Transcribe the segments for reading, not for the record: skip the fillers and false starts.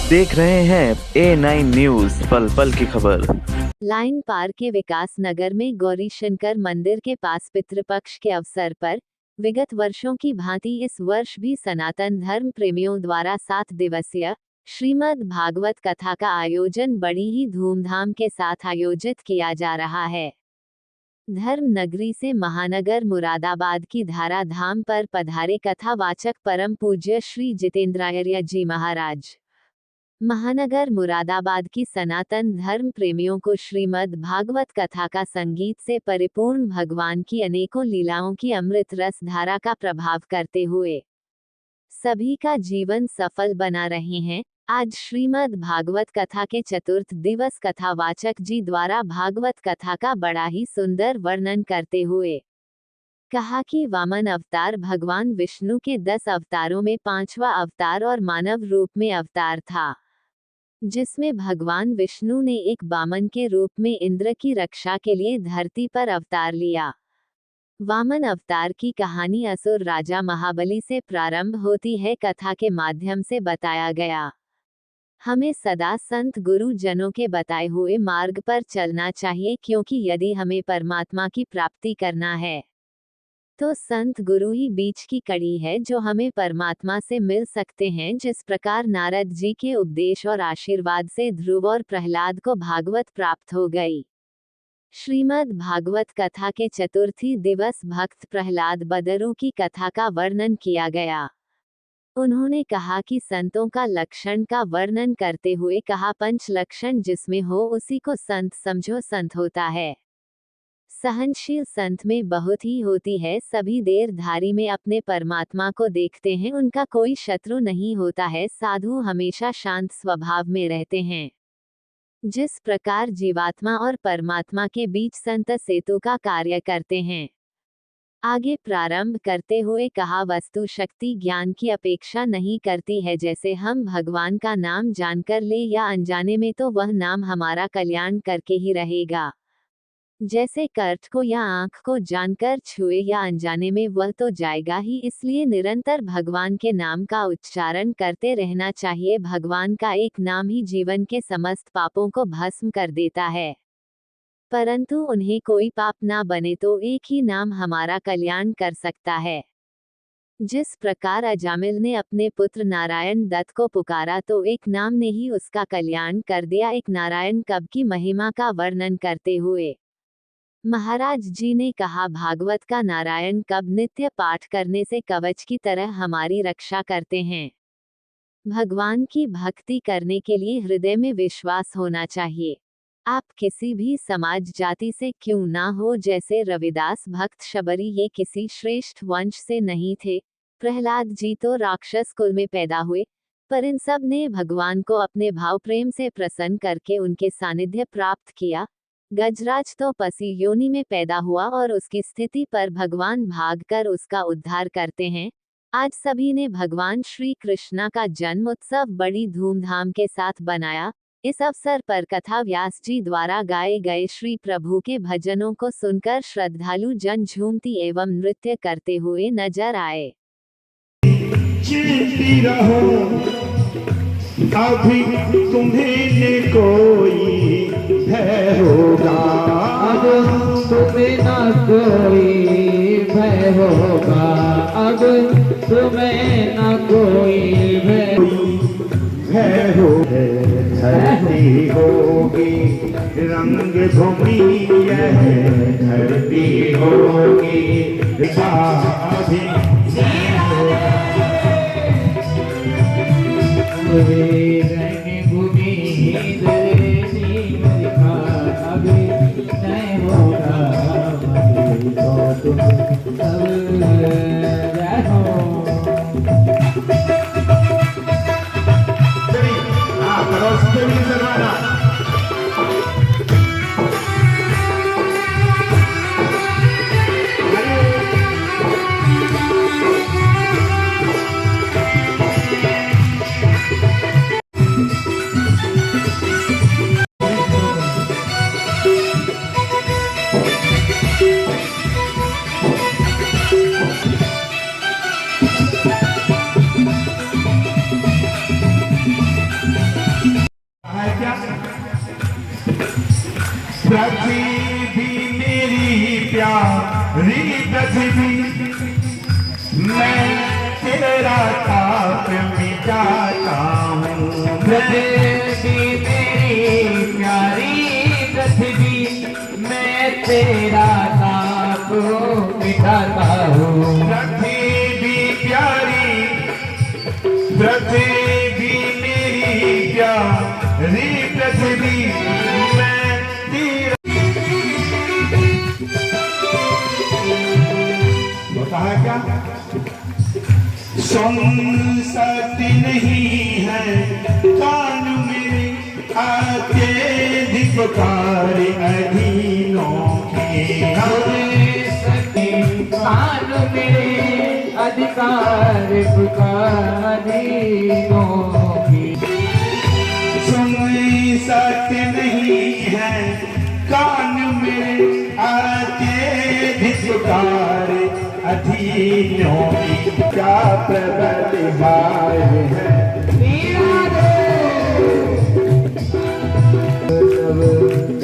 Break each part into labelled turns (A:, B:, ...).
A: देख रहे हैं A9 न्यूज, पल पल की खबर।
B: लाइन पार के विकास नगर में गौरी शंकर मंदिर के पास पितृपक्ष के अवसर पर विगत वर्षों की भांति इस वर्ष भी सनातन धर्म प्रेमियों द्वारा 7 दिवसीय श्रीमद् भागवत कथा का आयोजन बड़ी ही धूमधाम के साथ आयोजित किया जा रहा है। धर्म नगरी से महानगर मुरादाबाद की धारा धाम पर पधारे कथावाचक परम पूज्य श्री जितेंद्रार्य जी महाराज महानगर मुरादाबाद की सनातन धर्म प्रेमियों को श्रीमद् भागवत कथा का संगीत से परिपूर्ण भगवान की अनेकों लीलाओं की अमृत रस धारा का प्रभाव करते हुए सभी का जीवन सफल बना रहे हैं। आज श्रीमद् भागवत कथा के चतुर्थ दिवस कथावाचक जी द्वारा भागवत कथा का बड़ा ही सुंदर वर्णन करते हुए कहा कि वामन अवतार भगवान विष्णु के 10 अवतारों में 5वां अवतार और मानव रूप में अवतार था, जिसमें भगवान विष्णु ने एक वामन के रूप में इंद्र की रक्षा के लिए धरती पर अवतार लिया। वामन अवतार की कहानी असुर राजा महाबली से प्रारंभ होती है। कथा के माध्यम से बताया गया हमें सदा संत गुरु जनों के बताए हुए मार्ग पर चलना चाहिए, क्योंकि यदि हमें परमात्मा की प्राप्ति करना है तो संत गुरु ही बीच की कड़ी है जो हमें परमात्मा से मिल सकते हैं। जिस प्रकार नारद जी के उपदेश और आशीर्वाद से ध्रुव और प्रहलाद को भागवत प्राप्त हो गई। श्रीमद् भागवत कथा के चतुर्थी दिवस भक्त प्रहलाद बदरू की कथा का वर्णन किया गया। उन्होंने कहा कि संतों का लक्षण का वर्णन करते हुए कहा, पंच लक्षण जिसमें हो उसी को संत समझो। संत होता है सहनशील, संत में बहुत ही होती है, सभी देरधारी में अपने परमात्मा को देखते हैं, उनका कोई शत्रु नहीं होता है, साधु हमेशा शांत स्वभाव में रहते हैं। जिस प्रकार जीवात्मा और परमात्मा के बीच संत सेतु का कार्य करते हैं। आगे प्रारंभ करते हुए कहा, वस्तु शक्ति ज्ञान की अपेक्षा नहीं करती है। जैसे हम भगवान का नाम जानकर ले या अनजाने में, तो वह नाम हमारा कल्याण करके ही रहेगा। जैसे कर्ट को या आँख को जानकर छुए या अनजाने में, वह तो जाएगा ही। इसलिए निरंतर भगवान के नाम का उच्चारण करते रहना चाहिए। भगवान का एक नाम ही जीवन के समस्त पापों को भस्म कर देता है, परंतु उन्हें कोई पाप ना बने तो एक ही नाम हमारा कल्याण कर सकता है। जिस प्रकार अजामिल ने अपने पुत्र नारायण दत्त को पुकारा तो एक नाम ने ही उसका कल्याण कर दिया। एक नारायण कब की महिमा का वर्णन करते हुए महाराज जी ने कहा, भागवत का नारायण कब नित्य पाठ करने से कवच की तरह हमारी रक्षा करते हैं। भगवान की भक्ति करने के लिए हृदय में विश्वास होना चाहिए। आप किसी भी समाज जाति से क्यों ना हो, जैसे रविदास भक्त शबरी, ये किसी श्रेष्ठ वंश से नहीं थे। प्रहलाद जी तो राक्षस कुल में पैदा हुए, पर इन सब ने भगवान को अपने भाव प्रेम से प्रसन्न करके उनके सानिध्य प्राप्त किया। गजराज तो पसी योनि में पैदा हुआ और उसकी स्थिति पर भगवान भागकर उसका उद्धार करते हैं। आज सभी ने भगवान श्री कृष्णा का जन्म उत्सव बड़ी धूमधाम के साथ बनाया। इस अवसर पर कथा व्यास जी द्वारा गाए गए श्री प्रभु के भजनों को सुनकर श्रद्धालु जन झूमती एवं नृत्य करते हुए नजर आए।
C: चलती रहो अभी तुम्हें कोई भय होगा,
D: अब तुम्हें न कोई भय होगा, अब तुम्हें न कोई भय
C: होगा। धरती होगी रंग भूमि, यह धरती होगी
D: रंग भूमि दिखा, अभी नहीं होगा, तो तुम सब रहो।
C: प्यारी पृथ्वी मैं तेरा ताप मिटाता हूँ
D: पृथ्वी मेरी प्यारी पृथ्वी मैं तेरा ताप मिटाता हूँ
C: पृथ्वी प्यारी पृथ्वी मेरी प्यारी पृथ्वी मैं तेरा होता है क्या सुन सकती नहीं है कान मेरे आके धिक्कार अधीनों के
D: कान मेरे अधिकार पुकारीनों की
C: सुन सकते नहीं है कान मेरे आके धिक्कार अधीनों की क्या प्रबल भाव है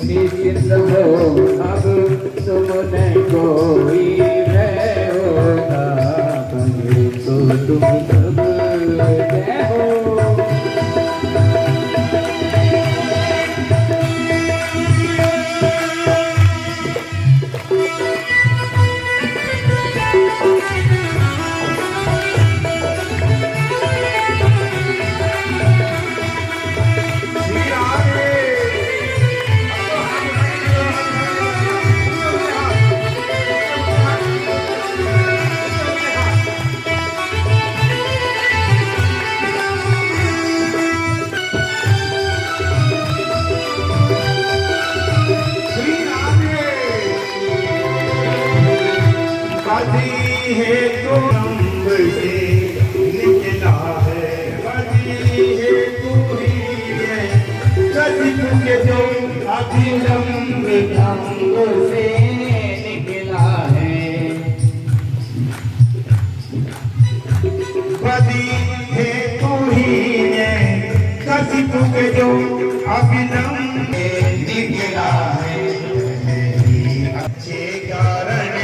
D: निश्चिंत हो अब तुमने कोई भय होगा तो तुम सब जय हो
C: है तो रंग से निकला है तू ही है कदम के जो अभिलंब
D: रंग से निकला है
C: बदी है तू ही है कदम के जो अभिलंब निकला है अच्छे कारण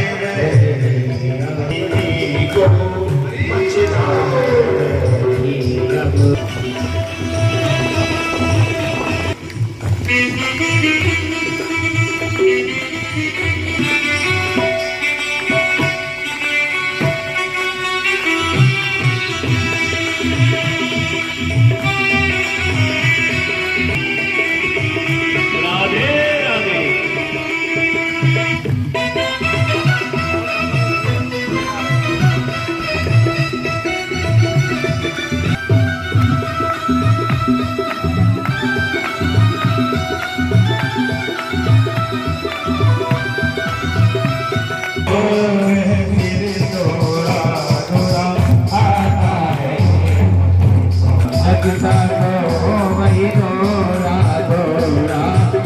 D: वही थोड़ा थोड़ा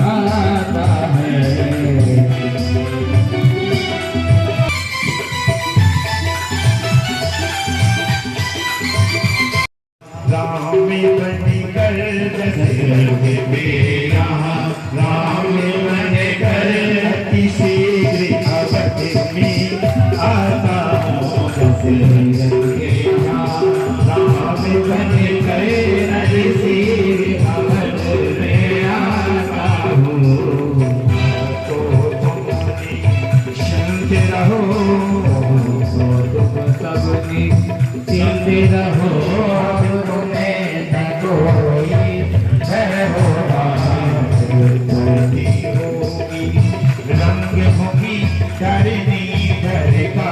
D: आता है
C: राम बन कर दशरथ बेरा राम बन कर अति शीघ्र अवध में आता दशरथ बेरा राम बन कर अति शीघ्र अवध में आता हूँ तो तुम्हारी शांत रहो
D: तो तुम सबनी चिंत रहो तुम्हें न कोई भय होगा
C: रंग भूमि धरनी धर का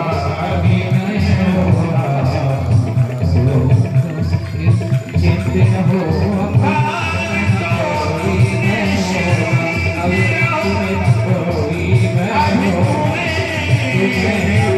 D: अभिनय होगा चिंत न हो कोई भय होगा अब तुम्हें न कोई भय होगा तुम्हें